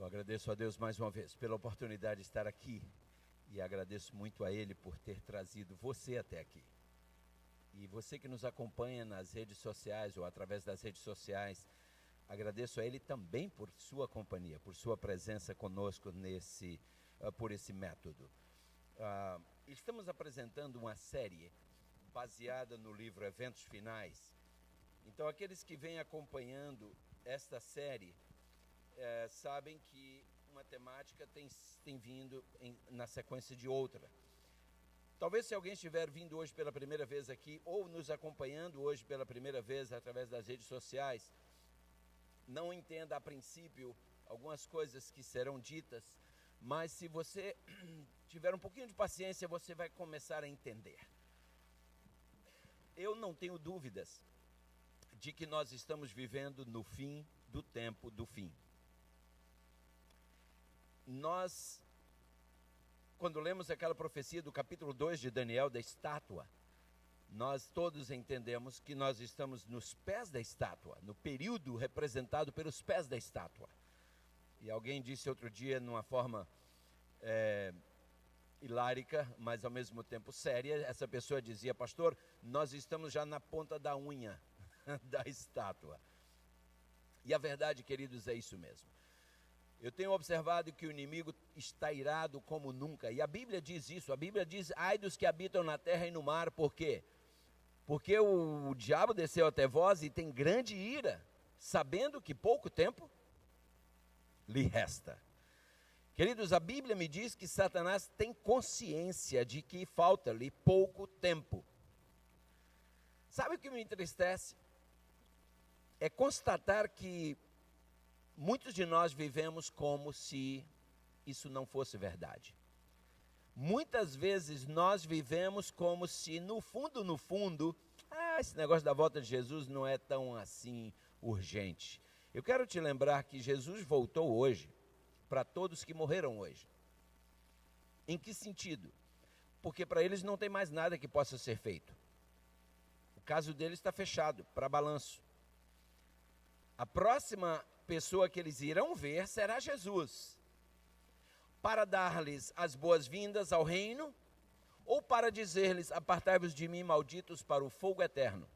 Agradeço a Deus mais uma vez pela oportunidade de estar aqui e agradeço muito a Ele por ter trazido você até aqui. E você que nos acompanha nas redes sociais ou através das redes sociais, agradeço a Ele também por sua companhia, por sua presença conosco por esse método. Estamos apresentando uma série baseada no livro Eventos Finais. Então, aqueles que vêm acompanhando esta série sabem que uma temática tem vindo na sequência de outra. Talvez se alguém estiver vindo hoje pela primeira vez aqui ou nos acompanhando hoje pela primeira vez através das redes sociais, não entenda a princípio algumas coisas que serão ditas, mas se você tiver um pouquinho de paciência, você vai começar a entender. Eu não tenho dúvidas de que nós estamos vivendo no fim do tempo do fim. Nós, quando lemos aquela profecia do capítulo 2 de Daniel, da estátua, nós todos entendemos que nós estamos nos pés da estátua, no período representado pelos pés da estátua. E alguém disse outro dia, numa forma hilárica, mas ao mesmo tempo séria, essa pessoa dizia: pastor, nós estamos já na ponta da unha da estátua. E a verdade, queridos, é isso mesmo. Eu tenho observado que o inimigo está irado como nunca, e a Bíblia diz isso, a Bíblia diz: ai dos que habitam na terra e no mar. Por quê? Porque o diabo desceu até vós e tem grande ira, sabendo que pouco tempo lhe resta. Queridos, a Bíblia me diz que Satanás tem consciência de que falta-lhe pouco tempo. Sabe o que me entristece? É constatar que muitos de nós vivemos como se isso não fosse verdade. Muitas vezes nós vivemos como se no fundo, esse negócio da volta de Jesus não é tão assim urgente. Eu quero te lembrar que Jesus voltou hoje para todos que morreram hoje. Em que sentido? Porque para eles não tem mais nada que possa ser feito. O caso deles está fechado para balanço. A próxima pessoa que eles irão ver será Jesus, para dar-lhes as boas-vindas ao reino, ou para dizer-lhes: apartai-vos de mim, malditos, para o fogo eterno,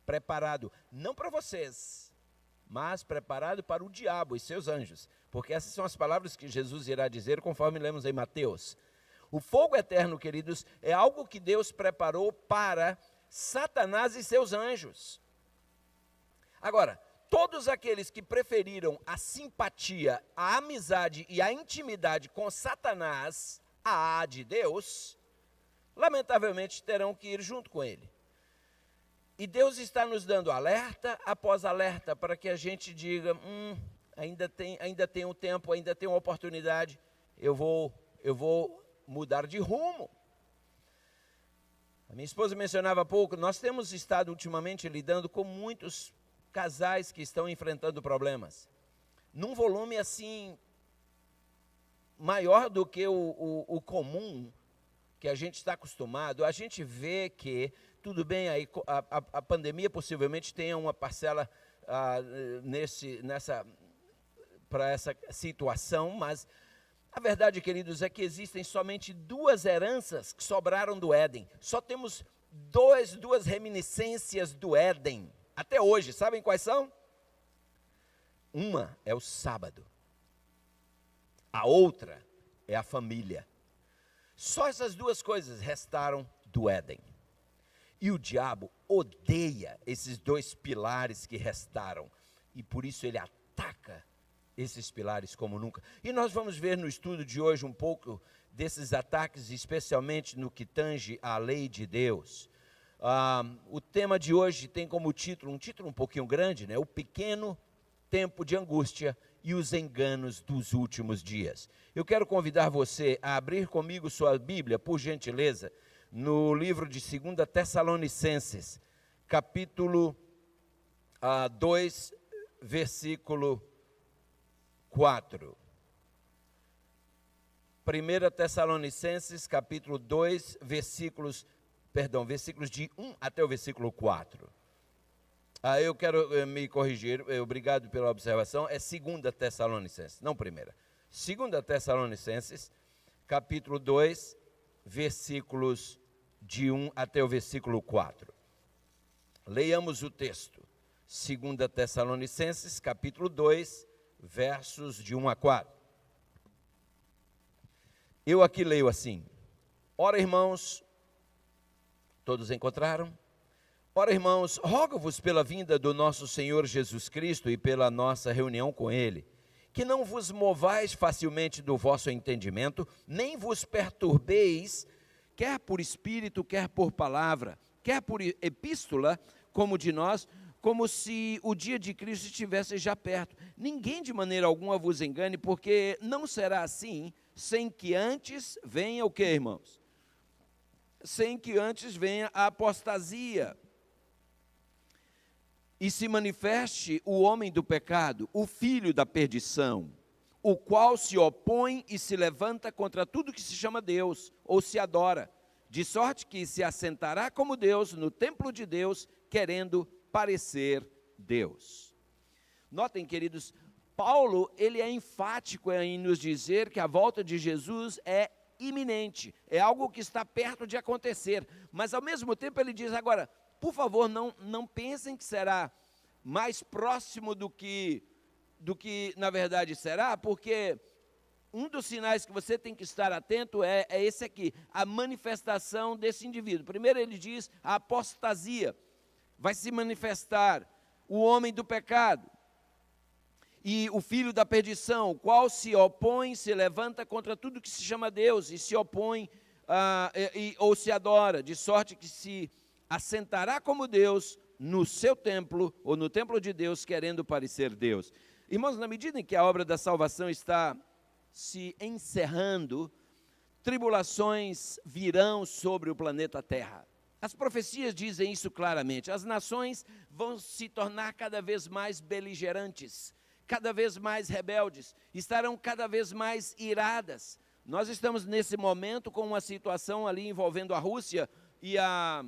preparado não para vocês, mas preparado para o diabo e seus anjos, porque essas são as palavras que Jesus irá dizer, conforme lemos em Mateus. O fogo eterno, queridos, é algo que Deus preparou para Satanás e seus anjos. Agora, todos aqueles que preferiram a simpatia, a amizade e a intimidade com Satanás à de Deus, lamentavelmente terão que ir junto com ele. E Deus está nos dando alerta após alerta para que a gente diga: ainda tem um tempo, ainda tem uma oportunidade, eu vou mudar de rumo. A minha esposa mencionava há pouco, nós temos estado ultimamente lidando com muitos casais que estão enfrentando problemas, num volume assim, maior do que o comum, que a gente está acostumado. A gente vê que, tudo bem, aí a pandemia possivelmente tenha uma parcela para essa situação, mas a verdade, queridos, é que existem somente duas heranças que sobraram do Éden. Só temos duas reminiscências do Éden até hoje. Sabem quais são? Uma é o sábado. A outra é a família. Só essas duas coisas restaram do Éden. E o diabo odeia esses dois pilares que restaram. E por isso ele ataca esses pilares como nunca. E nós vamos ver no estudo de hoje um pouco desses ataques, especialmente no que tange à lei de Deus. O tema de hoje tem como título, um título um pouquinho grande, né? O pequeno tempo de angústia e os enganos dos últimos dias. Eu quero convidar você a abrir comigo sua Bíblia, por gentileza, no livro de 2 Tessalonicenses, capítulo 2, versículo 4. 1 Tessalonicenses, capítulo 2, versículos de 1 até o versículo 4. Eu quero me corrigir, obrigado pela observação, é 2 Tessalonicenses, não 1. 2 Tessalonicenses, capítulo 2, versículos de 1 até o versículo 4. Leiamos o texto. 2 Tessalonicenses, capítulo 2, versos de 1 a 4. Eu aqui leio assim: Ora, irmãos, todos encontraram? Ora, irmãos, rogo-vos pela vinda do nosso Senhor Jesus Cristo e pela nossa reunião com Ele, que não vos movais facilmente do vosso entendimento, nem vos perturbeis, quer por espírito, quer por palavra, quer por epístola, como de nós, como se o dia de Cristo estivesse já perto. Ninguém de maneira alguma vos engane, porque não será assim, sem que antes venha o quê, irmãos? Sem que antes venha a apostasia, e se manifeste o homem do pecado, o filho da perdição, o qual se opõe e se levanta contra tudo que se chama Deus, ou se adora, de sorte que se assentará como Deus no templo de Deus, querendo parecer Deus. Notem, queridos, Paulo, ele é enfático em nos dizer que a volta de Jesus é iminente, é algo que está perto de acontecer, mas ao mesmo tempo ele diz, agora, por favor, não pensem que será mais próximo do que na verdade será, porque um dos sinais que você tem que estar atento é esse aqui, a manifestação desse indivíduo. Primeiro ele diz a apostasia, vai se manifestar o homem do pecado e o filho da perdição, o qual se opõe, se levanta contra tudo que se chama Deus e se opõe ou se adora, de sorte que se assentará como Deus no seu templo, ou no templo de Deus, querendo parecer Deus. Irmãos, na medida em que a obra da salvação está se encerrando, tribulações virão sobre o planeta Terra. As profecias dizem isso claramente. As nações vão se tornar cada vez mais beligerantes, cada vez mais rebeldes, estarão cada vez mais iradas. Nós estamos nesse momento com uma situação ali envolvendo a Rússia e a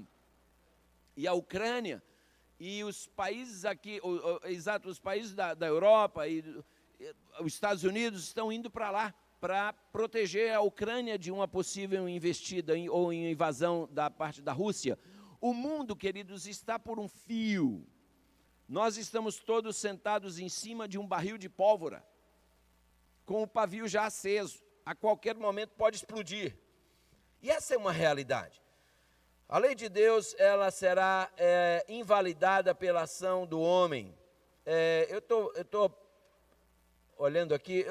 Ucrânia, e os países aqui, os países da Europa e os Estados Unidos estão indo para lá para proteger a Ucrânia de uma possível investida ou invasão da parte da Rússia. O mundo, queridos, está por um fio. Nós estamos todos sentados em cima de um barril de pólvora, com o pavio já aceso. A qualquer momento pode explodir. E essa é uma realidade. A lei de Deus, ela será invalidada pela ação do homem. Eu estou olhando aqui,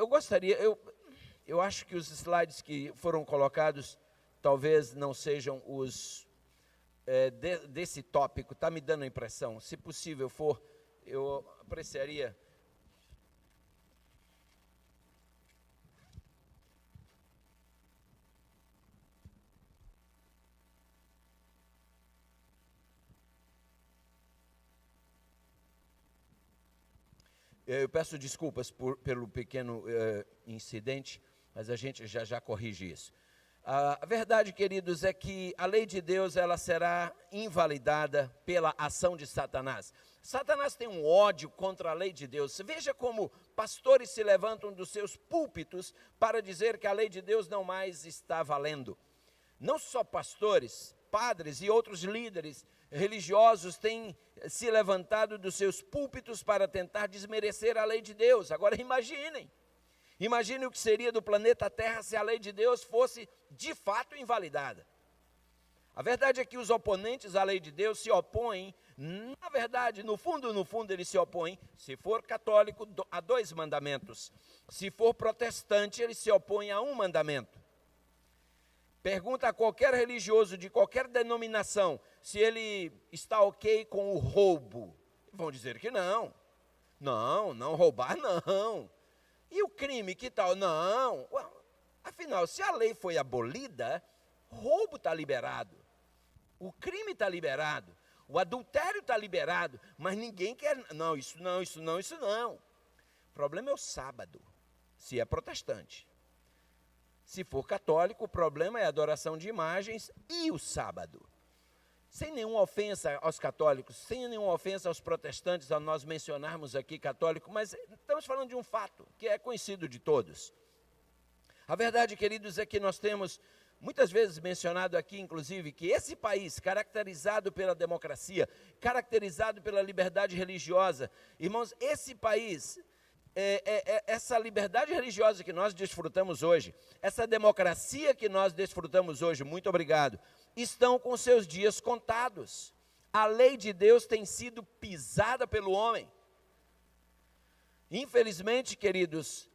eu acho que os slides que foram colocados talvez não sejam os desse tópico, está me dando a impressão. Se possível for, eu apreciaria. Eu peço desculpas pelo pequeno incidente, mas a gente já corrige isso. A verdade, queridos, é que a lei de Deus ela será invalidada pela ação de Satanás. Satanás tem um ódio contra a lei de Deus. Veja como pastores se levantam dos seus púlpitos para dizer que a lei de Deus não mais está valendo. Não só pastores, padres e outros líderes religiosos têm se levantado dos seus púlpitos para tentar desmerecer a lei de Deus. Agora imaginem o que seria do planeta Terra se a lei de Deus fosse de fato invalidada. A verdade é que os oponentes à lei de Deus se opõem, na verdade, no fundo eles se opõem, se for católico, a 2 mandamentos. Se for protestante, eles se opõem a 1 mandamento. Pergunta a qualquer religioso de qualquer denominação se ele está ok com o roubo. Vão dizer que não. Não, roubar não. E o crime, que tal? Não. Afinal, se a lei foi abolida, roubo está liberado. O crime está liberado. O adultério está liberado. Mas ninguém quer, não, isso não. O problema é o sábado, se é protestante. Se for católico, o problema é a adoração de imagens e o sábado. Sem nenhuma ofensa aos católicos, sem nenhuma ofensa aos protestantes, ao nós mencionarmos aqui católico, mas estamos falando de um fato que é conhecido de todos. A verdade, queridos, é que nós temos muitas vezes mencionado aqui, inclusive, que esse país, caracterizado pela democracia, caracterizado pela liberdade religiosa, irmãos, esse país, essa liberdade religiosa que nós desfrutamos hoje, essa democracia que nós desfrutamos hoje, muito obrigado, estão com seus dias contados. A lei de Deus tem sido pisada pelo homem. Infelizmente, queridos,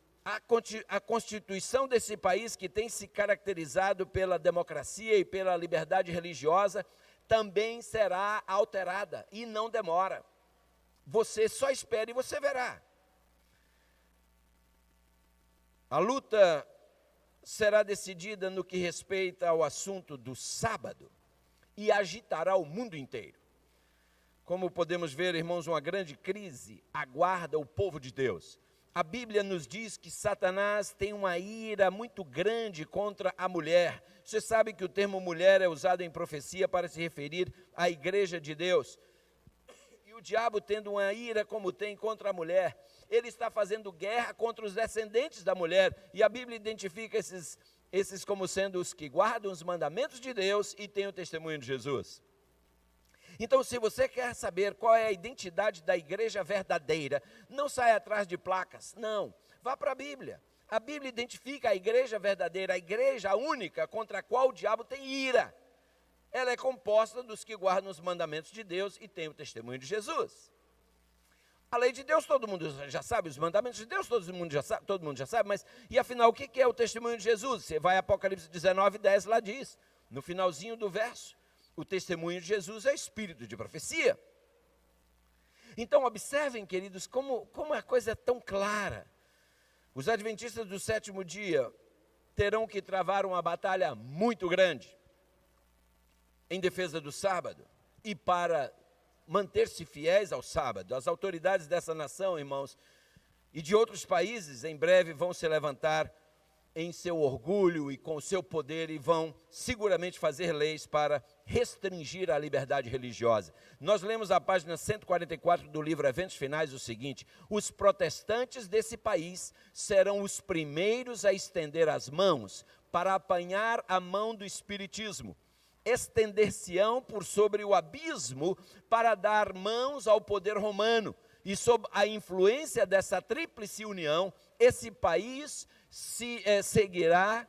a constituição desse país, que tem se caracterizado pela democracia e pela liberdade religiosa, também será alterada, e não demora. Você só espere e você verá. A luta será decidida no que respeita ao assunto do sábado e agitará o mundo inteiro. Como podemos ver, irmãos, uma grande crise aguarda o povo de Deus. A Bíblia nos diz que Satanás tem uma ira muito grande contra a mulher. Você sabe que o termo mulher é usado em profecia para se referir à igreja de Deus. E o diabo, tendo uma ira como tem contra a mulher, ele está fazendo guerra contra os descendentes da mulher. E a Bíblia identifica esses como sendo os que guardam os mandamentos de Deus e têm o testemunho de Jesus. Então, se você quer saber qual é a identidade da igreja verdadeira, não saia atrás de placas, não. Vá para a Bíblia. A Bíblia identifica a igreja verdadeira, a igreja única contra a qual o diabo tem ira. Ela é composta dos que guardam os mandamentos de Deus e têm o testemunho de Jesus. A lei de Deus todo mundo já sabe, os mandamentos de Deus todo mundo já sabe, mas e afinal o que é o testemunho de Jesus? Você vai a Apocalipse 19:10, lá diz, no finalzinho do verso. O testemunho de Jesus é espírito de profecia. Então, observem, queridos, como a coisa é tão clara. Os adventistas do sétimo dia terão que travar uma batalha muito grande em defesa do sábado e para manter-se fiéis ao sábado. As autoridades dessa nação, irmãos, e de outros países, em breve vão se levantar em seu orgulho e com o seu poder e vão seguramente fazer leis para restringir a liberdade religiosa. Nós lemos a página 144 do livro Eventos Finais o seguinte: os protestantes desse país serão os primeiros a estender as mãos para apanhar a mão do espiritismo. Estender-se-ão por sobre o abismo para dar mãos ao poder romano. E sob a influência dessa tríplice união, esse país seguirá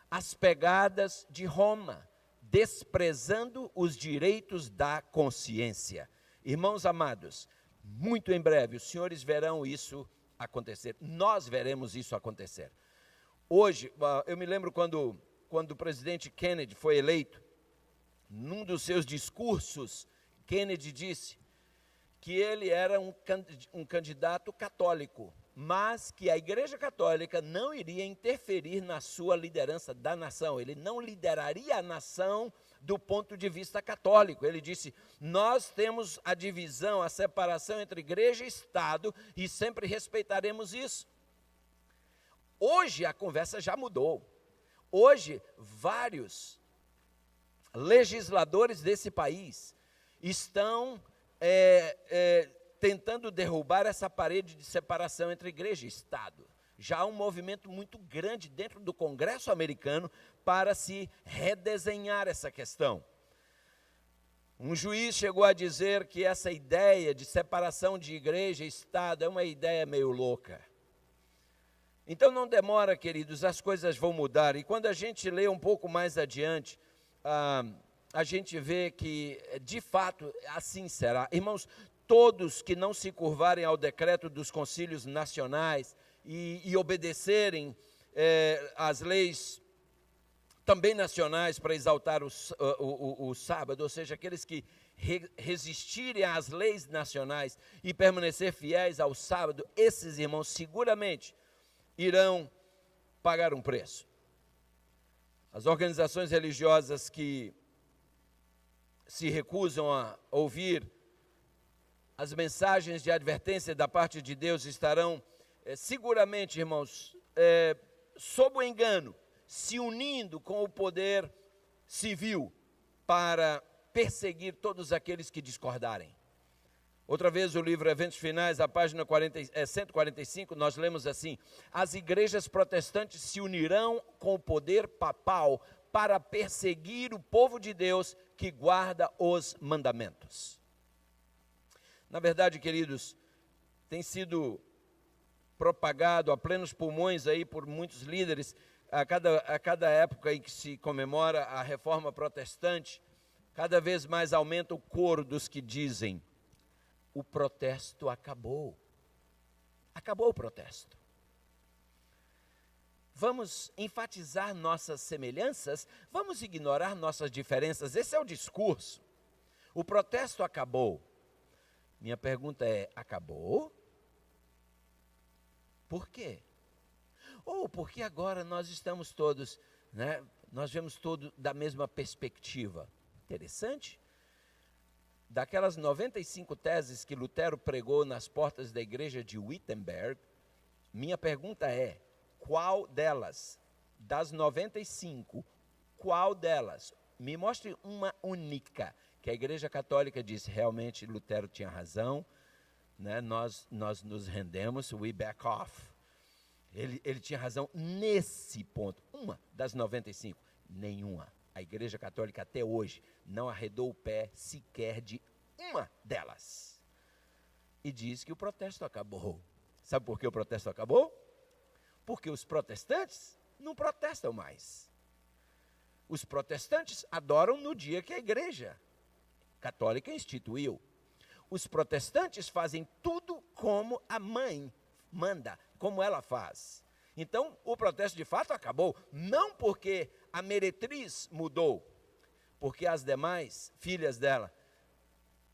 as pegadas de Roma, desprezando os direitos da consciência. Irmãos amados, muito em breve os senhores verão isso acontecer, nós veremos isso acontecer. Hoje, eu me lembro quando o presidente Kennedy foi eleito, num dos seus discursos, Kennedy disse que ele era um candidato católico, mas que a Igreja Católica não iria interferir na sua liderança da nação. Ele não lideraria a nação do ponto de vista católico. Ele disse, nós temos a divisão, a separação entre Igreja e Estado e sempre respeitaremos isso. Hoje a conversa já mudou. Hoje vários legisladores desse país estão tentando derrubar essa parede de separação entre igreja e Estado. Já há um movimento muito grande dentro do Congresso americano para se redesenhar essa questão. Um juiz chegou a dizer que essa ideia de separação de igreja e Estado é uma ideia meio louca. Então não demora, queridos, as coisas vão mudar. E quando a gente lê um pouco mais adiante, a gente vê que, de fato, assim será. Irmãos, todos que não se curvarem ao decreto dos concílios nacionais e obedecerem às leis também nacionais para exaltar o sábado, ou seja, aqueles que resistirem às leis nacionais e permanecer fiéis ao sábado, esses irmãos seguramente irão pagar um preço. As organizações religiosas que se recusam a ouvir as mensagens de advertência da parte de Deus estarão seguramente, irmãos, sob o engano, se unindo com o poder civil para perseguir todos aqueles que discordarem. Outra vez, o livro Eventos Finais, a página 145, nós lemos assim: as igrejas protestantes se unirão com o poder papal para perseguir o povo de Deus que guarda os mandamentos. Na verdade, queridos, tem sido propagado a plenos pulmões aí por muitos líderes, a cada época em que se comemora a reforma protestante, cada vez mais aumenta o coro dos que dizem: o protesto acabou. Acabou o protesto. Vamos enfatizar nossas semelhanças, vamos ignorar nossas diferenças. Esse é o discurso. O protesto acabou. Minha pergunta é: acabou? Por quê? Ou porque agora nós estamos todos, nós vemos tudo da mesma perspectiva. Interessante. Daquelas 95 teses que Lutero pregou nas portas da igreja de Wittenberg, minha pergunta é: qual delas, das 95, qual delas, me mostre uma única, que a igreja católica diz: realmente Lutero tinha razão, nós nos rendemos, we back off. Ele tinha razão nesse ponto. Uma das 95, nenhuma. A igreja católica até hoje não arredou o pé sequer de uma delas. E diz que o protesto acabou. Sabe por que o protesto acabou? Porque os protestantes não protestam mais. Os protestantes adoram no dia que a igreja católica instituiu. Os protestantes fazem tudo como a mãe manda, como ela faz. Então, o protesto de fato acabou, não porque a meretriz mudou, porque as demais filhas dela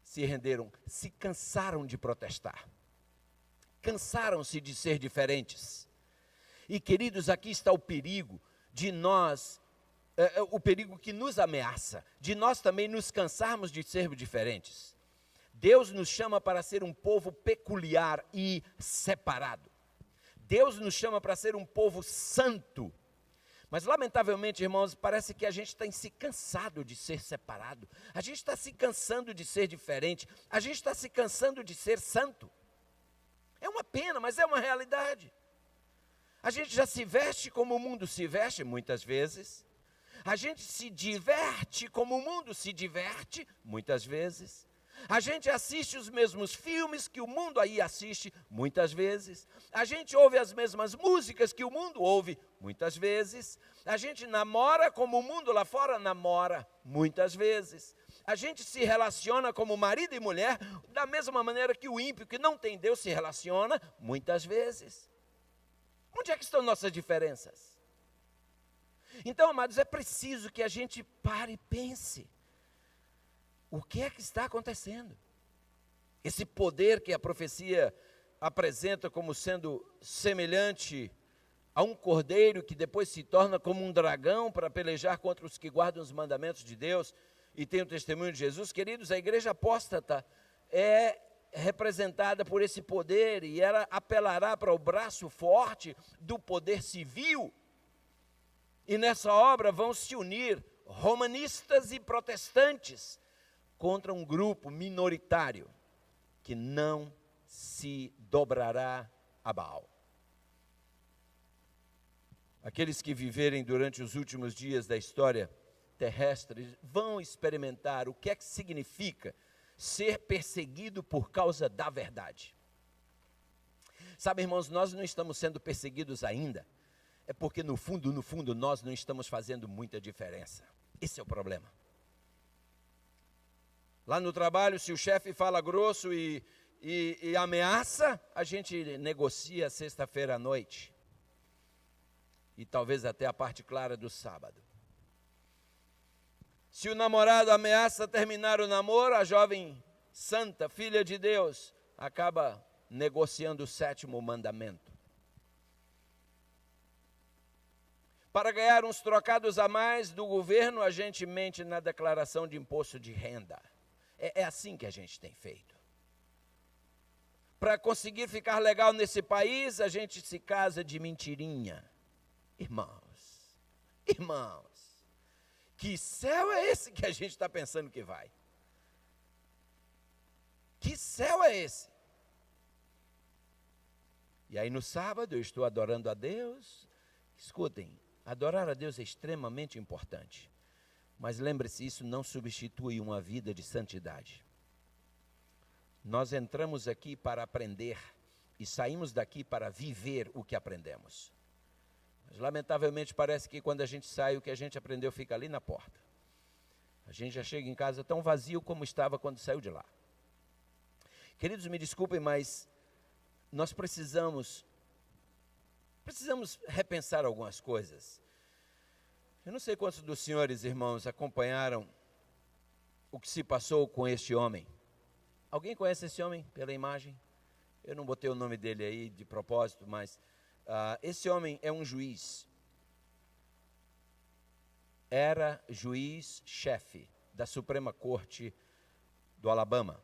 se renderam, se cansaram de protestar, cansaram-se de ser diferentes. E, queridos, aqui está o perigo de nós, o perigo que nos ameaça, de nós também nos cansarmos de ser diferentes. Deus nos chama para ser um povo peculiar e separado. Deus nos chama para ser um povo santo. Mas, lamentavelmente, irmãos, parece que a gente está se cansado de ser separado. A gente está se cansando de ser diferente. A gente está se cansando de ser santo. É uma pena, mas é uma realidade. A gente já se veste como o mundo se veste muitas vezes. A gente se diverte como o mundo se diverte muitas vezes. A gente assiste os mesmos filmes que o mundo aí assiste muitas vezes. A gente ouve as mesmas músicas que o mundo ouve muitas vezes. A gente namora como o mundo lá fora namora muitas vezes. A gente se relaciona como marido e mulher da mesma maneira que o ímpio que não tem Deus se relaciona muitas vezes. Onde é que estão nossas diferenças? Então, amados, é preciso que a gente pare e pense. O que é que está acontecendo? Esse poder que a profecia apresenta como sendo semelhante a um cordeiro que depois se torna como um dragão para pelejar contra os que guardam os mandamentos de Deus e tem o testemunho de Jesus. Queridos, a igreja apóstata é representada por esse poder e ela apelará para o braço forte do poder civil. E nessa obra vão se unir romanistas e protestantes contra um grupo minoritário que não se dobrará a Baal. Aqueles que viverem durante os últimos dias da história terrestre vão experimentar o que é que significa ser perseguido por causa da verdade. Sabe, irmãos, nós não estamos sendo perseguidos ainda, é porque no fundo, nós não estamos fazendo muita diferença. Esse é o problema. Lá no trabalho, se o chefe fala grosso e ameaça, a gente negocia sexta-feira à noite. E talvez até a parte clara do sábado. Se o namorado ameaça terminar o namoro, a jovem santa, filha de Deus, acaba negociando o 7º mandamento. Para ganhar uns trocados a mais do governo, a gente mente na declaração de imposto de renda. É assim que a gente tem feito. Para conseguir ficar legal nesse país, a gente se casa de mentirinha. Irmãos, que céu é esse que a gente está pensando que vai? Que céu céu é esse? E aí no sábado eu estou adorando a Deus. Escutem, adorar a Deus é extremamente importante. Mas lembre-se, isso não substitui uma vida de santidade. Nós entramos aqui para aprender e saímos daqui para viver o que aprendemos. Mas lamentavelmente parece que quando a gente sai, o que a gente aprendeu fica ali na porta. A gente já chega em casa tão vazio como estava quando saiu de lá. Queridos, me desculpem, mas nós precisamos repensar algumas coisas. Eu não sei quantos dos senhores, irmãos, acompanharam o que se passou com este homem. Alguém conhece esse homem pela imagem? Eu não botei o nome dele aí de propósito, mas esse homem é um juiz. Era juiz-chefe da Suprema Corte do Alabama.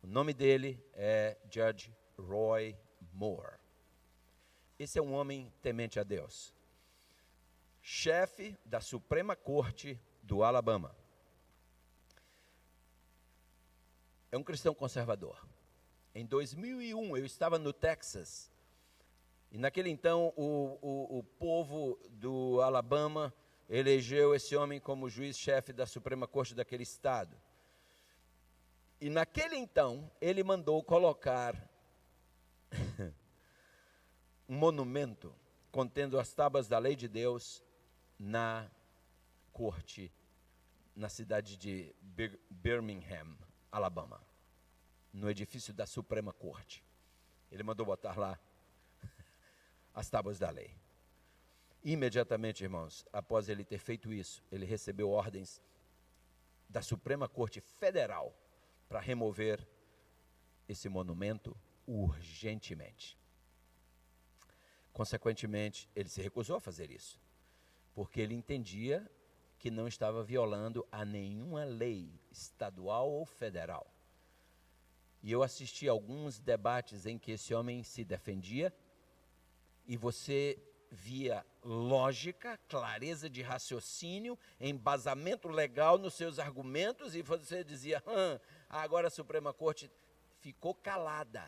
O nome dele é Judge Roy Moore. Esse é um homem temente a Deus. Chefe da Suprema Corte do Alabama. É um cristão conservador. Em 2001, eu estava no Texas, e naquele então o povo do Alabama elegeu esse homem como juiz-chefe da Suprema Corte daquele estado. E naquele então, ele mandou colocar um monumento contendo as tábuas da lei de Deus na corte, na cidade de Birmingham, Alabama, no edifício da Suprema Corte. Ele mandou botar lá as tábuas da lei. Imediatamente, irmãos, após ele ter feito isso, ele recebeu ordens da Suprema Corte Federal para remover esse monumento urgentemente. Consequentemente, ele se recusou a fazer isso, porque ele entendia que não estava violando a nenhuma lei estadual ou federal. E eu assisti a alguns debates em que esse homem se defendia, e você via lógica, clareza de raciocínio, embasamento legal nos seus argumentos, e você dizia, agora a Suprema Corte ficou calada.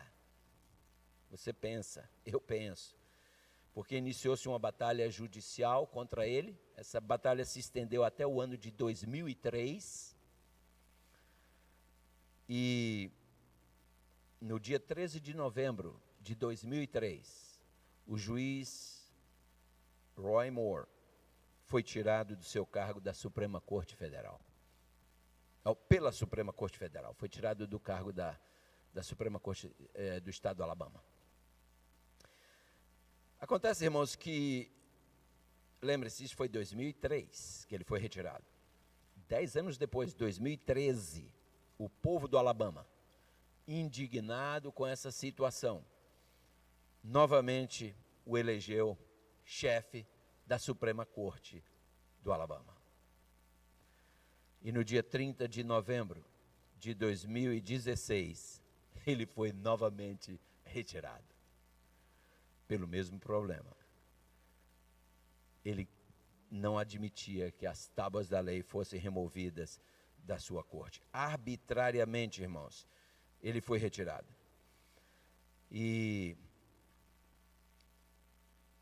Você pensa, eu penso, porque iniciou-se uma batalha judicial contra ele. Essa batalha se estendeu até o ano de 2003, e no dia 13 de novembro de 2003, o juiz Roy Moore foi tirado do seu cargo da Suprema Corte Federal. Pela Suprema Corte Federal, foi tirado do cargo da Suprema Corte do Estado do Alabama. Acontece, irmãos, que, lembre-se, isso foi em 2003 que ele foi retirado. 10 anos depois, 2013, o povo do Alabama, indignado com essa situação, novamente o elegeu chefe da Suprema Corte do Alabama. E no dia 30 de novembro de 2016, ele foi novamente retirado, pelo mesmo problema. Ele não admitia que as tábuas da lei fossem removidas da sua corte. Arbitrariamente, irmãos, ele foi retirado. E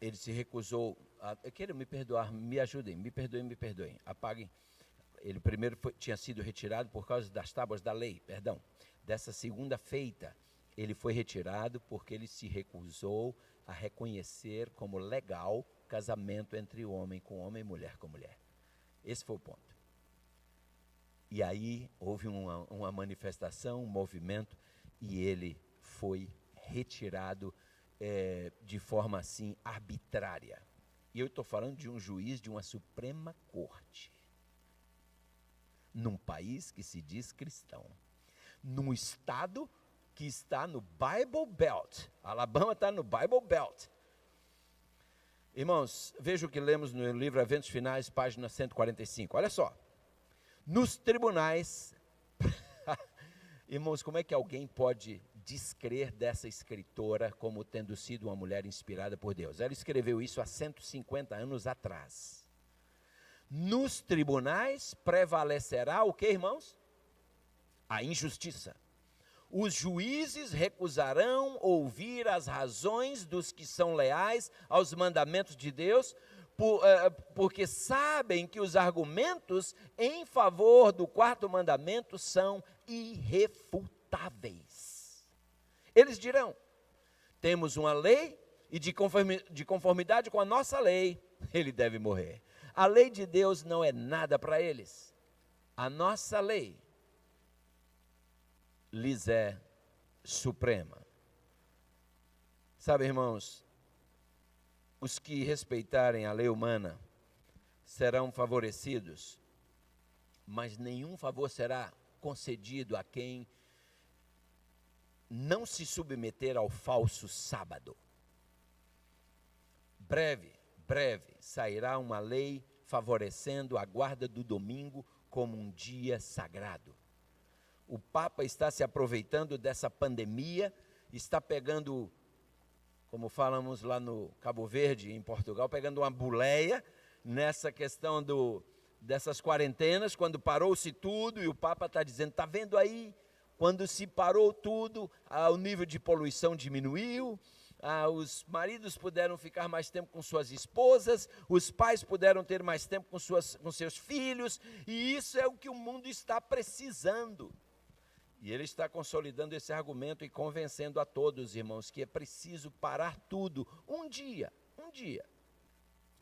ele se recusou eu quero me perdoar, me ajudem, me perdoem, apaguem. Ele primeiro tinha sido retirado por causa das tábuas da lei, dessa segunda feita. Ele foi retirado porque ele se recusou a reconhecer como legal casamento entre homem com homem e mulher com mulher. Esse foi o ponto. E aí houve uma manifestação, um movimento, e ele foi retirado de forma assim arbitrária. E eu estou falando de um juiz de uma Suprema Corte, num país que se diz cristão, num estado que está no Bible Belt. Alabama está no Bible Belt. Irmãos, veja o que lemos no livro Eventos Finais, página 145. Olha só. Nos tribunais, irmãos, como é que alguém pode descrer dessa escritora como tendo sido uma mulher inspirada por Deus? Ela escreveu isso há 150 anos atrás. Nos tribunais prevalecerá o que, irmãos? A injustiça. Os juízes recusarão ouvir as razões dos que são leais aos mandamentos de Deus, porque sabem que os argumentos em favor do quarto mandamento são irrefutáveis. Eles dirão: temos uma lei e de conformidade com a nossa lei, ele deve morrer. A lei de Deus não é nada para eles. A nossa lei lhes é suprema. Sabe, irmãos, os que respeitarem a lei humana serão favorecidos, mas nenhum favor será concedido a quem não se submeter ao falso sábado. Breve sairá uma lei favorecendo a guarda do domingo como um dia sagrado. O Papa está se aproveitando dessa pandemia, está pegando, como falamos lá no Cabo Verde, em Portugal, pegando uma boleia nessa questão dessas quarentenas, quando parou-se tudo, e o Papa está dizendo: está vendo aí, quando se parou tudo, o nível de poluição diminuiu, os maridos puderam ficar mais tempo com suas esposas, os pais puderam ter mais tempo com seus filhos, e isso é o que o mundo está precisando. E ele está consolidando esse argumento e convencendo a todos, irmãos, que é preciso parar tudo um dia.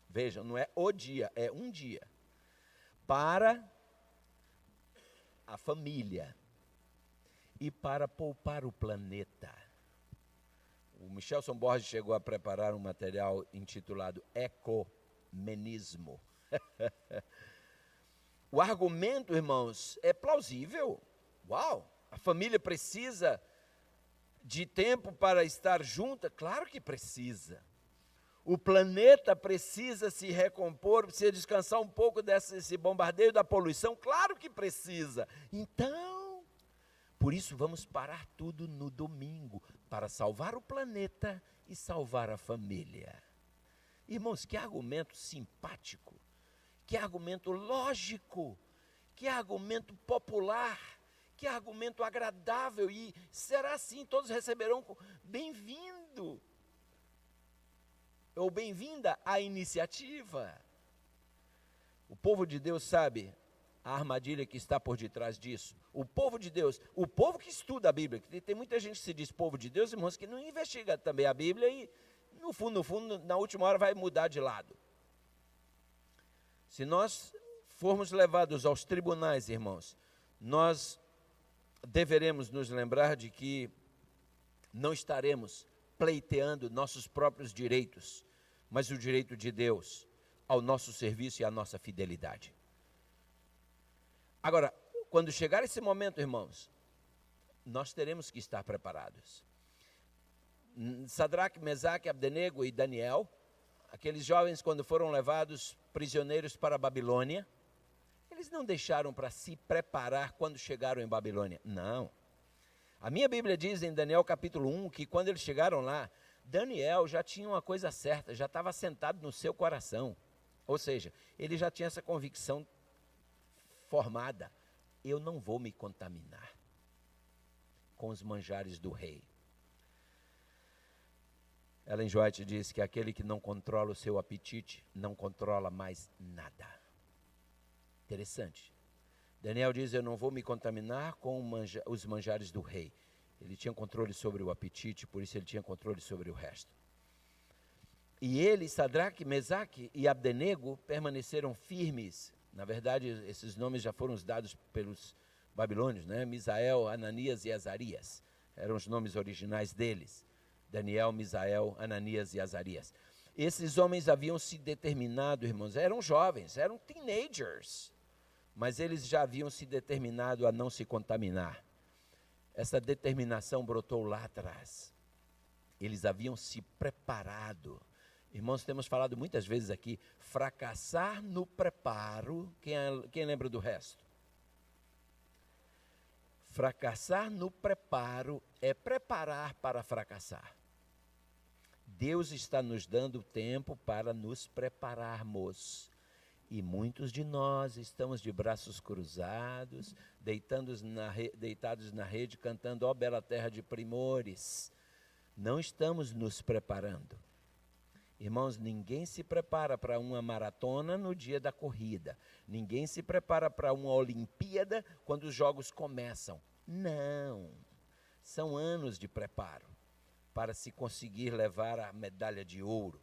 Vejam, não é o dia, é um dia. Para a família e para poupar o planeta. O Michelson Borges chegou a preparar um material intitulado Ecumenismo. O argumento, irmãos, é plausível. Uau! A família precisa de tempo para estar junta? Claro que precisa. O planeta precisa se recompor, precisa descansar um pouco desse bombardeio da poluição? Claro que precisa. Então, por isso vamos parar tudo no domingo, para salvar o planeta e salvar a família. Irmãos, que argumento simpático, que argumento lógico, que argumento popular, que argumento agradável, e será assim, todos receberão bem-vindo, ou bem-vinda à iniciativa. O povo de Deus sabe a armadilha que está por detrás disso. O povo de Deus, o povo que estuda a Bíblia, que tem muita gente que se diz povo de Deus, irmãos, que não investiga também a Bíblia e, no fundo, na última hora vai mudar de lado. Se nós formos levados aos tribunais, irmãos, nós deveremos nos lembrar de que não estaremos pleiteando nossos próprios direitos, mas o direito de Deus ao nosso serviço e à nossa fidelidade. Agora, quando chegar esse momento, irmãos, nós teremos que estar preparados. Sadraque, Mesaque, Abdenego e Daniel, aqueles jovens, quando foram levados prisioneiros para a Babilônia, eles não deixaram para se preparar quando chegaram em Babilônia. Não. A minha Bíblia diz em Daniel capítulo 1 que quando eles chegaram lá, Daniel já tinha uma coisa certa, já estava assentado no seu coração. Ou seja, ele já tinha essa convicção formada: eu não vou me contaminar com os manjares do rei. Ellen White diz que aquele que não controla o seu apetite não controla mais nada. Interessante. Daniel diz: eu não vou me contaminar com os manjares do rei. Ele tinha controle sobre o apetite, por isso ele tinha controle sobre o resto. E ele, Sadraque, Mesaque e Abdenego, permaneceram firmes. Na verdade, esses nomes já foram dados pelos babilônios, né? Misael, Ananias e Azarias. Eram os nomes originais deles. Daniel, Misael, Ananias e Azarias. Esses homens haviam se determinado, irmãos, eram jovens, eram teenagers, mas eles já haviam se determinado a não se contaminar. Essa determinação brotou lá atrás. Eles haviam se preparado. Irmãos, temos falado muitas vezes aqui, fracassar no preparo. Quem lembra do resto? Fracassar no preparo é preparar para fracassar. Deus está nos dando tempo para nos prepararmos. E muitos de nós estamos de braços cruzados, deitados na rede, cantando, ó bela terra de primores. Não estamos nos preparando. Irmãos, ninguém se prepara para uma maratona no dia da corrida. Ninguém se prepara para uma Olimpíada quando os jogos começam. Não. São anos de preparo para se conseguir levar a medalha de ouro.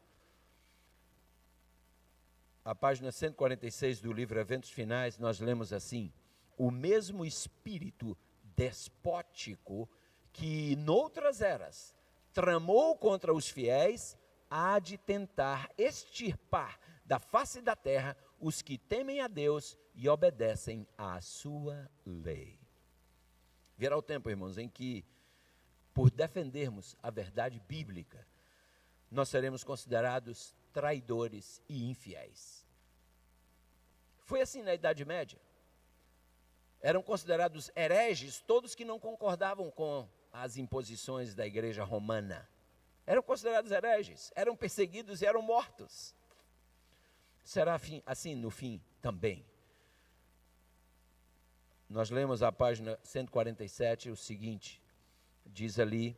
A página 146 do livro Eventos Finais, nós lemos assim: o mesmo espírito despótico que, noutras eras, tramou contra os fiéis, há de tentar extirpar da face da terra os que temem a Deus e obedecem à sua lei. Virá o tempo, irmãos, em que, por defendermos a verdade bíblica, nós seremos considerados traidores e infiéis. Foi assim na Idade Média. Eram considerados hereges todos que não concordavam com as imposições da Igreja Romana. Eram considerados hereges, eram perseguidos e eram mortos. Será assim no fim também. Nós lemos a página 147 o seguinte, diz ali: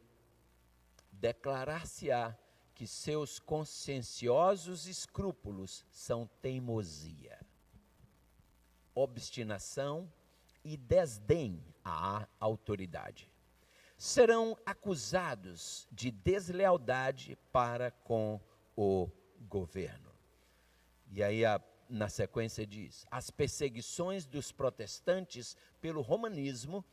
declarar-se-á que seus conscienciosos escrúpulos são teimosia, obstinação e desdém à autoridade. Serão acusados de deslealdade para com o governo. E aí na sequência diz: as perseguições dos protestantes pelo romanismo,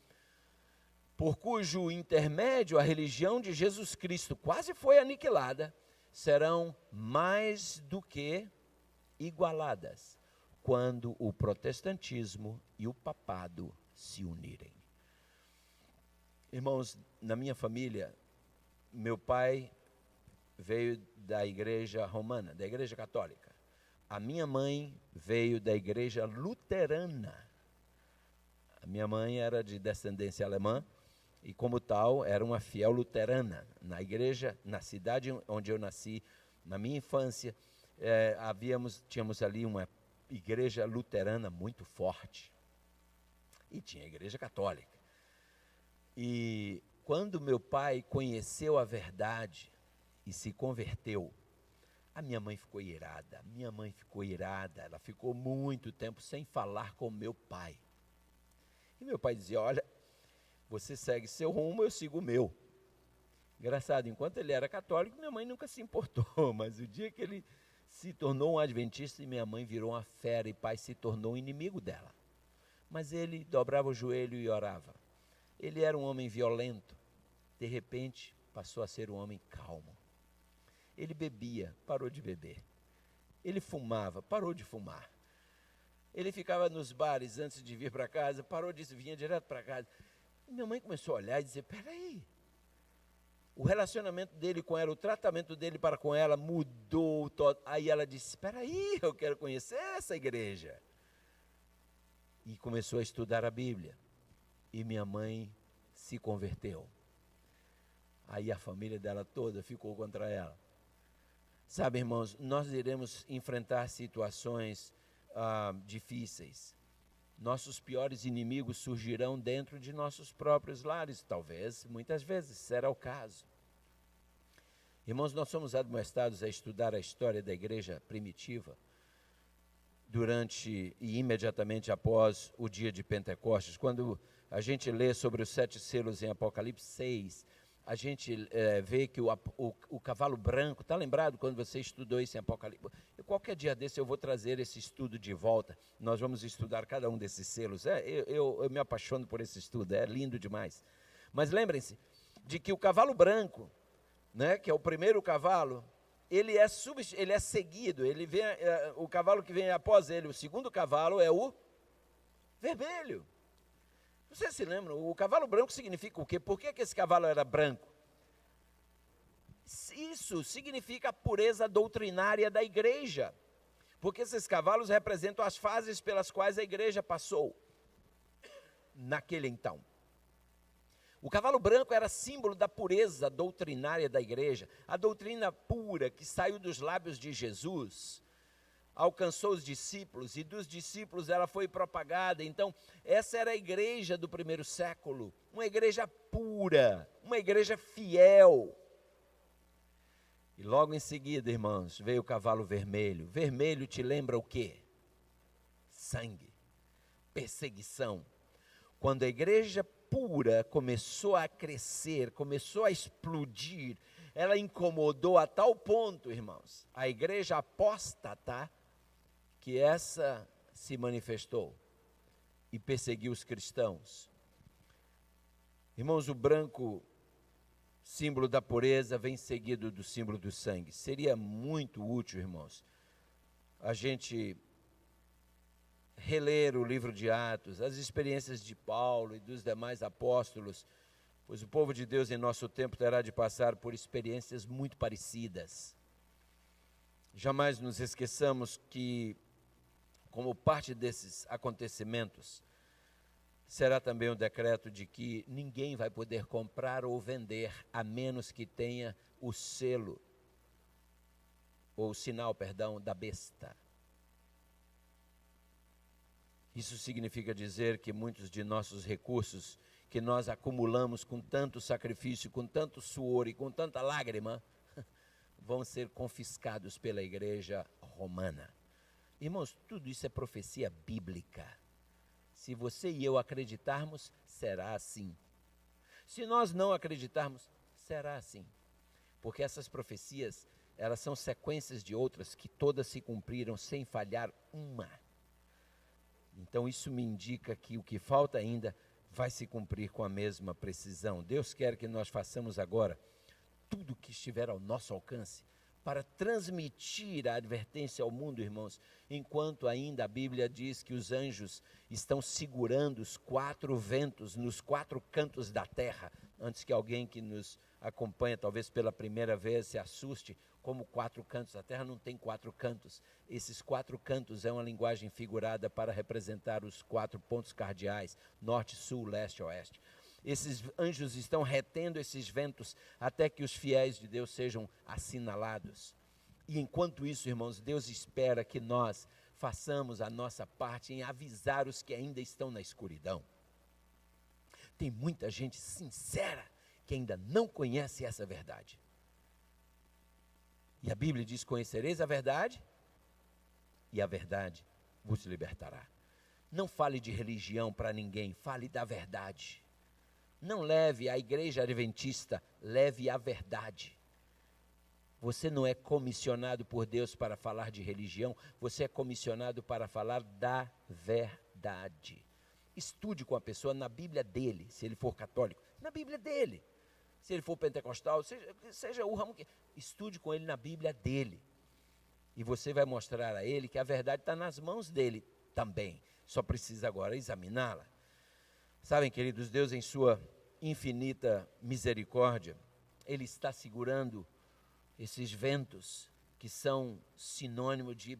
por cujo intermédio a religião de Jesus Cristo quase foi aniquilada, serão mais do que igualadas quando o protestantismo e o papado se unirem. Irmãos, na minha família, meu pai veio da igreja romana, da igreja católica. A minha mãe veio da igreja luterana. A minha mãe era de descendência alemã e, como tal, era uma fiel luterana. Na igreja, na cidade onde eu nasci, na minha infância, tínhamos ali uma igreja luterana muito forte. E tinha a igreja católica. E quando meu pai conheceu a verdade e se converteu, a minha mãe ficou irada. Ela ficou muito tempo sem falar com meu pai. E meu pai dizia: olha, você segue seu rumo, eu sigo o meu. Engraçado, enquanto ele era católico, minha mãe nunca se importou, mas o dia que ele se tornou um adventista e minha mãe virou uma fera e pai se tornou inimigo dela. Mas ele dobrava o joelho e orava. Ele era um homem violento, de repente passou a ser um homem calmo. Ele bebia, parou de beber. Ele fumava, parou de fumar. Ele ficava nos bares antes de vir para casa, parou disso, vinha direto para casa. E minha mãe começou a olhar e dizer: peraí, o relacionamento dele com ela, o tratamento dele para com ela mudou. Aí ela disse: peraí, eu quero conhecer essa igreja. E começou a estudar a Bíblia. E minha mãe se converteu. Aí a família dela toda ficou contra ela. Sabe, irmãos, nós iremos enfrentar situações difíceis. Nossos piores inimigos surgirão dentro de nossos próprios lares, talvez, muitas vezes, será o caso. Irmãos, nós somos admoestados a estudar a história da igreja primitiva durante e imediatamente após o dia de Pentecostes. Quando a gente lê sobre os 7 selos em Apocalipse 6, a gente vê que o cavalo branco, está lembrado quando você estudou isso em Apocalipse? Qualquer dia desse eu vou trazer esse estudo de volta, nós vamos estudar cada um desses selos. Eu me apaixono por esse estudo, é lindo demais. Mas lembrem-se de que o cavalo branco, né, que é o primeiro cavalo, ele é seguido, o cavalo que vem após ele, o segundo cavalo é o vermelho. Vocês se lembram, o cavalo branco significa o quê? Por que esse cavalo era branco? Isso significa a pureza doutrinária da igreja, porque esses cavalos representam as fases pelas quais a igreja passou naquele então. O cavalo branco era símbolo da pureza doutrinária da igreja, a doutrina pura que saiu dos lábios de Jesus, alcançou os discípulos, e dos discípulos ela foi propagada. Então, essa era a igreja do primeiro século, uma igreja pura, uma igreja fiel. E logo em seguida, irmãos, veio o cavalo vermelho. Vermelho te lembra o quê? Sangue, perseguição. Quando a igreja pura começou a crescer, começou a explodir, ela incomodou a tal ponto, irmãos, a igreja apóstata, que essa se manifestou e perseguiu os cristãos. Irmãos, o branco, símbolo da pureza, vem seguido do símbolo do sangue. Seria muito útil, irmãos, a gente reler o livro de Atos, as experiências de Paulo e dos demais apóstolos, pois o povo de Deus em nosso tempo terá de passar por experiências muito parecidas. Jamais nos esqueçamos que, como parte desses acontecimentos, será também o decreto de que ninguém vai poder comprar ou vender, a menos que tenha o selo, ou o sinal, perdão, da besta. Isso significa dizer que muitos de nossos recursos, que nós acumulamos com tanto sacrifício, com tanto suor e com tanta lágrima, vão ser confiscados pela igreja romana. Irmãos, tudo isso é profecia bíblica. Se você e eu acreditarmos, será assim. Se nós não acreditarmos, será assim. Porque essas profecias, elas são sequências de outras que todas se cumpriram sem falhar uma. Então isso me indica que o que falta ainda vai se cumprir com a mesma precisão. Deus quer que nós façamos agora tudo o que estiver ao nosso alcance para transmitir a advertência ao mundo, irmãos, enquanto ainda a Bíblia diz que os anjos estão segurando os 4 ventos nos 4 cantos da terra. Antes que alguém que nos acompanha, talvez pela primeira vez, se assuste, como 4 cantos. A terra não tem 4 cantos. Esses 4 cantos é uma linguagem figurada para representar os 4 pontos cardeais, norte, sul, leste, oeste. Esses anjos estão retendo esses ventos até que os fiéis de Deus sejam assinalados. E enquanto isso, irmãos, Deus espera que nós façamos a nossa parte em avisar os que ainda estão na escuridão. Tem muita gente sincera que ainda não conhece essa verdade. E a Bíblia diz: conhecereis a verdade, e a verdade vos libertará. Não fale de religião para ninguém, fale da verdade. Não leve a igreja adventista, leve a verdade. Você não é comissionado por Deus para falar de religião, você é comissionado para falar da verdade. Estude com a pessoa na Bíblia dele, se ele for católico, na Bíblia dele. Se ele for pentecostal, seja o ramo que... Estude com ele na Bíblia dele. E você vai mostrar a ele que a verdade está nas mãos dele também. Só precisa agora examiná-la. Sabem, queridos, Deus em sua infinita misericórdia, Ele está segurando esses ventos que são sinônimo de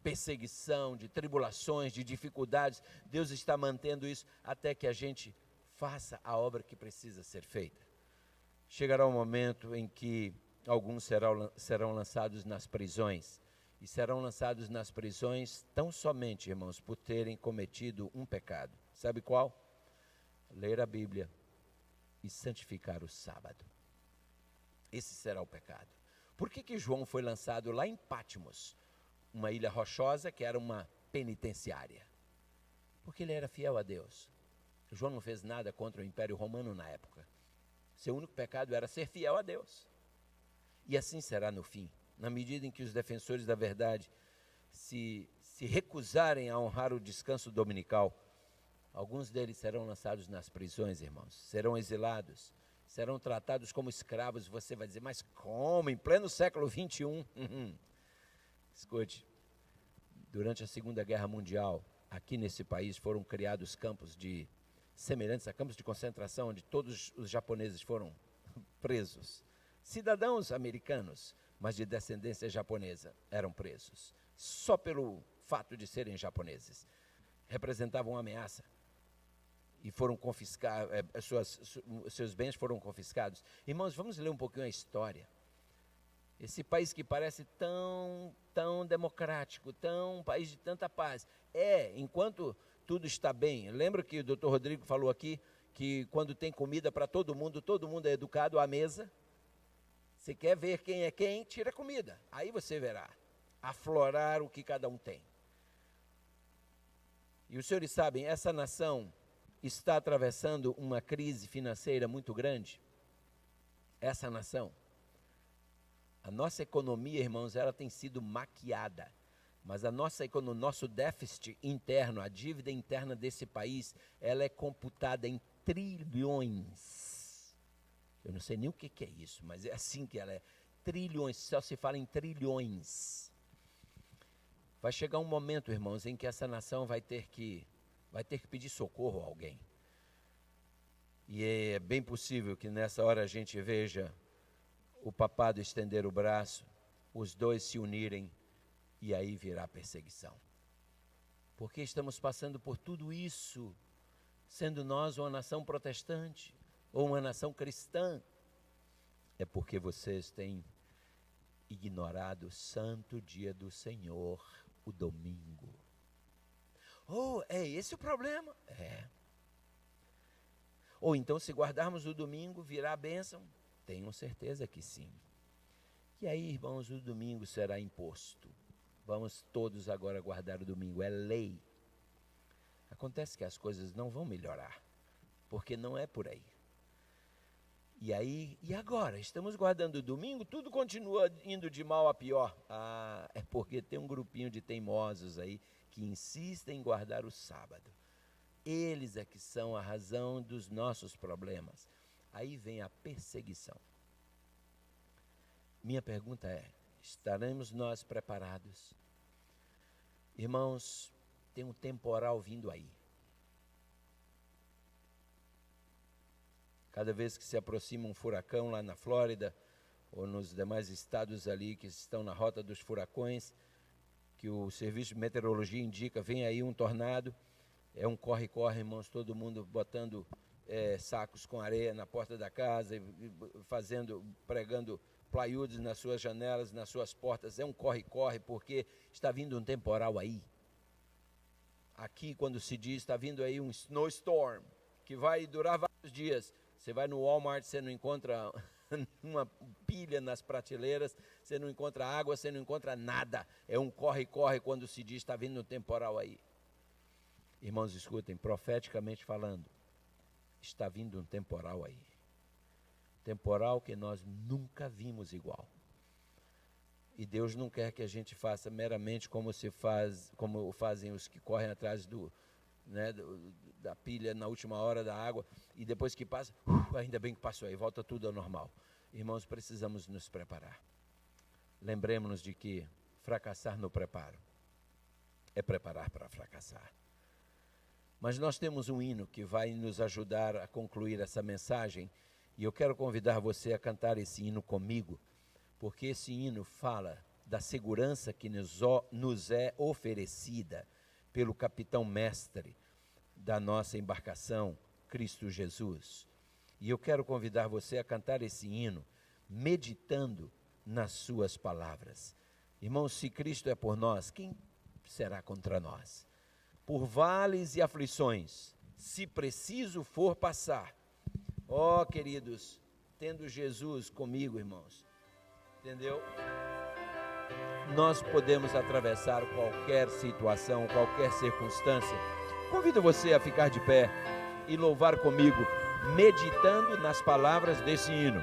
perseguição, de tribulações, de dificuldades. Deus está mantendo isso até que a gente faça a obra que precisa ser feita. Chegará um momento em que alguns serão lançados nas prisões. E serão lançados nas prisões tão somente, irmãos, por terem cometido um pecado. Sabe qual? Ler a Bíblia e santificar o sábado. Esse será o pecado. Por que João foi lançado lá em Patmos, uma ilha rochosa que era uma penitenciária? Porque ele era fiel a Deus. João não fez nada contra o Império Romano na época. Seu único pecado era ser fiel a Deus. E assim será no fim. Na medida em que os defensores da verdade se recusarem a honrar o descanso dominical, alguns deles serão lançados nas prisões, irmãos, serão exilados, serão tratados como escravos. Você vai dizer: mas como? Em pleno século 21? Escute, durante a Segunda Guerra Mundial, aqui nesse país foram criados campos semelhantes a campos de concentração, onde todos os japoneses foram presos. Cidadãos americanos, mas de descendência japonesa, eram presos, só pelo fato de serem japoneses. Representavam uma ameaça e foram confiscados, seus bens foram confiscados. Irmãos, vamos ler um pouquinho a história. Esse país que parece tão democrático, um país de tanta paz. Enquanto tudo está bem. Lembra que o Dr. Rodrigo falou aqui que quando tem comida para todo mundo é educado à mesa? Você quer ver quem é quem? Tira comida. Aí você verá aflorar o que cada um tem. E os senhores sabem, essa nação está atravessando uma crise financeira muito grande. Essa nação. A nossa economia, irmãos, ela tem sido maquiada. Mas nosso déficit interno, a dívida interna desse país, ela é computada em trilhões. Eu não sei nem o que é isso, mas é assim que ela é. Trilhões, só se fala em trilhões. Vai chegar um momento, irmãos, em que essa nação vai ter que pedir socorro a alguém. E é bem possível que nessa hora a gente veja o papado estender o braço, os dois se unirem, e aí virá perseguição. Porque estamos passando por tudo isso, sendo nós uma nação protestante, ou uma nação cristã, é porque vocês têm ignorado o santo dia do Senhor, o domingo. É esse o problema? Ou então, se guardarmos o domingo, virá a bênção? Tenho certeza que sim. E aí, irmãos, o domingo será imposto. Vamos todos agora guardar o domingo, é lei. Acontece que as coisas não vão melhorar, porque não é por aí. E agora? Estamos guardando o domingo, tudo continua indo de mal a pior. É porque tem um grupinho de teimosos aí que insistem em guardar o sábado. Eles é que são a razão dos nossos problemas. Aí vem a perseguição. Minha pergunta é, estaremos nós preparados? Irmãos, tem um temporal vindo aí. Cada vez que se aproxima um furacão lá na Flórida, ou nos demais estados ali que estão na rota dos furacões, que o serviço de meteorologia indica, vem aí um tornado, é um corre-corre, irmãos, todo mundo botando sacos com areia na porta da casa, pregando plywood nas suas janelas, nas suas portas, é um corre-corre, porque está vindo um temporal aí. Aqui, quando se diz, está vindo aí um snowstorm, que vai durar vários dias. Você vai no Walmart, você não encontra uma pilha nas prateleiras, você não encontra água, você não encontra nada. É um corre-corre quando se diz, está vindo um temporal aí. Irmãos, escutem, profeticamente falando, está vindo um temporal aí. Temporal que nós nunca vimos igual. E Deus não quer que a gente faça meramente como fazem os que correm atrás da pilha na última hora da água, e depois que passa, ainda bem que passou aí, volta tudo ao normal. Irmãos, precisamos nos preparar. Lembremos-nos de que fracassar no preparo é preparar para fracassar. Mas nós temos um hino que vai nos ajudar a concluir essa mensagem, e eu quero convidar você a cantar esse hino comigo, porque esse hino fala da segurança que nos é oferecida pelo capitão mestre da nossa embarcação, Cristo Jesus. E eu quero convidar você a cantar esse hino, meditando nas suas palavras. Irmãos, se Cristo é por nós, quem será contra nós? Por vales e aflições, se preciso for passar. Queridos, tendo Jesus comigo, irmãos, entendeu? Nós podemos atravessar qualquer situação, qualquer circunstância. Convido você a ficar de pé e louvar comigo, meditando nas palavras desse hino.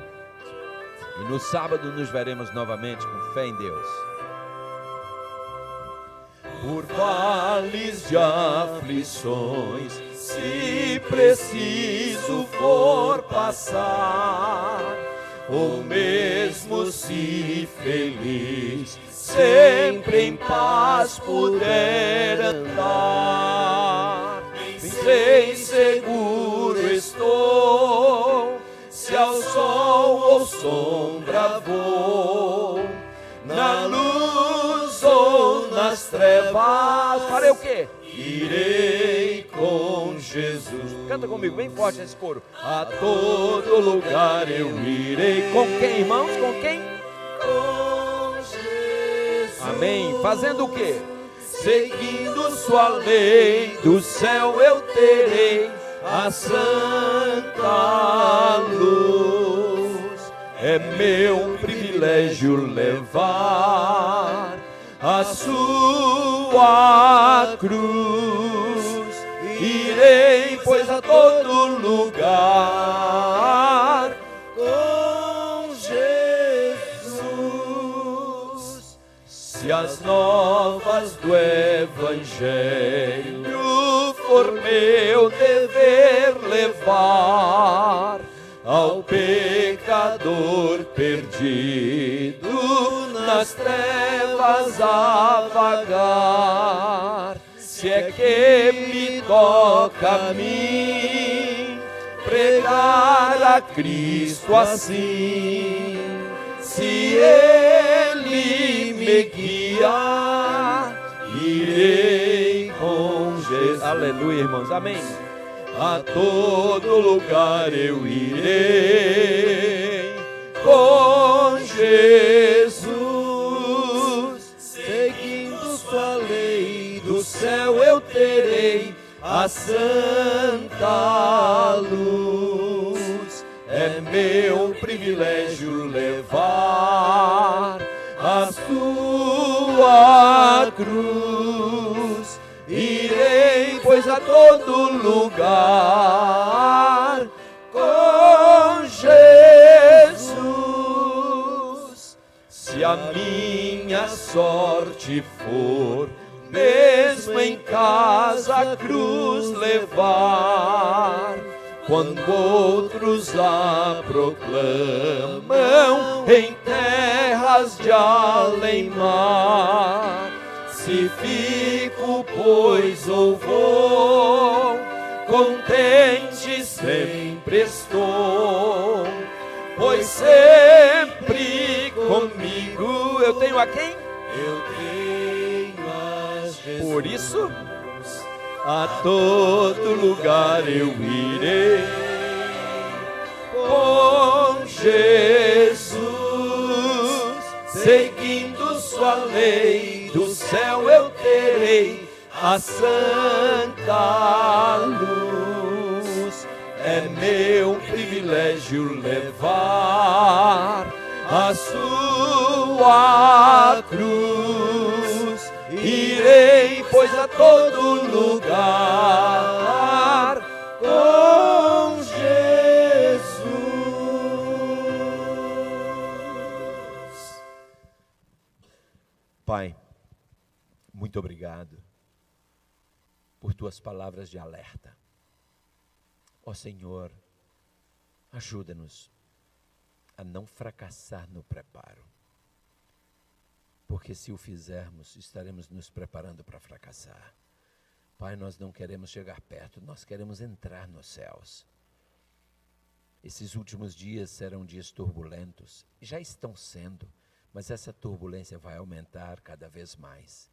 E no sábado nos veremos novamente com fé em Deus. Por vales de aflições, se preciso for passar, ou mesmo se feliz, sempre em paz puder andar, bem seguro estou, se ao sol ou sombra vou, na luz ou nas trevas, farei o quê? Irei com Jesus. Canta comigo, bem forte esse coro. A todo lugar eu irei. Com quem, irmãos? Com quem? Com Amém. Fazendo o quê? Seguindo sua lei, do céu eu terei a santa luz. É meu privilégio levar a sua cruz. Irei, pois, a todo lugar com Jesus. Se as novas do Evangelho for meu dever levar ao pecador perdido nas trevas a vagar, se é que me toca a mim pregar a Cristo assim, se Ele me guiar, irei com Jesus. Aleluia, irmãos. Amém. A todo lugar eu irei com Jesus, seguindo sua lei, do céu eu terei a santa luz. É meu privilégio levar a sua cruz. Irei, pois, a todo lugar com Jesus. Se a minha sorte for, mesmo em casa a cruz levar, quando outros a proclamam em terras de além-mar, se fico, pois, ou vou, contente sempre estou, pois sempre comigo Eu tenho a quem? eu tenho a Jesus. Por isso, A todo lugar eu irei com Jesus, seguindo sua lei, do céu eu terei a santa luz. É meu privilégio levar a sua cruz. Irei, pois, a todo lugar com Jesus. Pai, muito obrigado por tuas palavras de alerta. Ó Senhor, ajuda-nos a não fracassar no preparo, porque se o fizermos, estaremos nos preparando para fracassar. Pai, nós não queremos chegar perto, nós queremos entrar nos céus. Esses últimos dias serão dias turbulentos, já estão sendo, mas essa turbulência vai aumentar cada vez mais.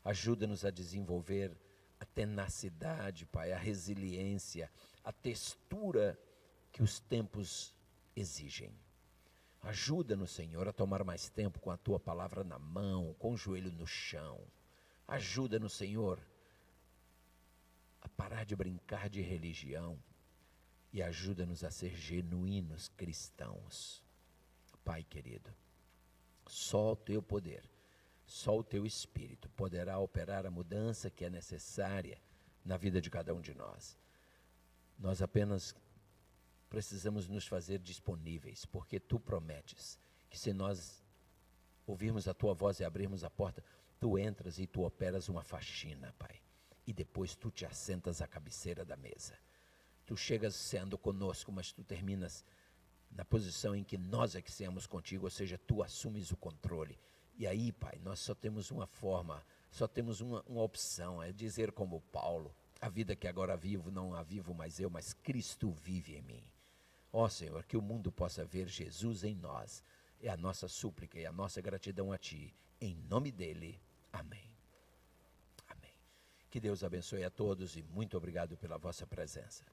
Ajuda-nos a desenvolver a tenacidade, Pai, a resiliência, a textura que os tempos exigem. Ajuda-nos, Senhor, a tomar mais tempo com a Tua palavra na mão, com o joelho no chão. Ajuda-nos, Senhor, a parar de brincar de religião e ajuda-nos a ser genuínos cristãos. Pai querido, só o Teu poder, só o Teu Espírito poderá operar a mudança que é necessária na vida de cada um de nós. Nós apenas precisamos nos fazer disponíveis, porque Tu prometes que se nós ouvirmos a Tua voz e abrirmos a porta, Tu entras e Tu operas uma faxina, Pai. E depois Tu te assentas à cabeceira da mesa. Tu chegas sendo conosco, mas Tu terminas na posição em que nós é que seamos contigo, ou seja, Tu assumes o controle. E aí, Pai, nós só temos uma forma, só temos uma opção, é dizer como Paulo: a vida que agora vivo, não a vivo mais eu, mas Cristo vive em mim. Ó Senhor, que o mundo possa ver Jesus em nós. É a nossa súplica e a nossa gratidão a Ti. Em nome dEle, amém. Amém. Que Deus abençoe a todos e muito obrigado pela vossa presença.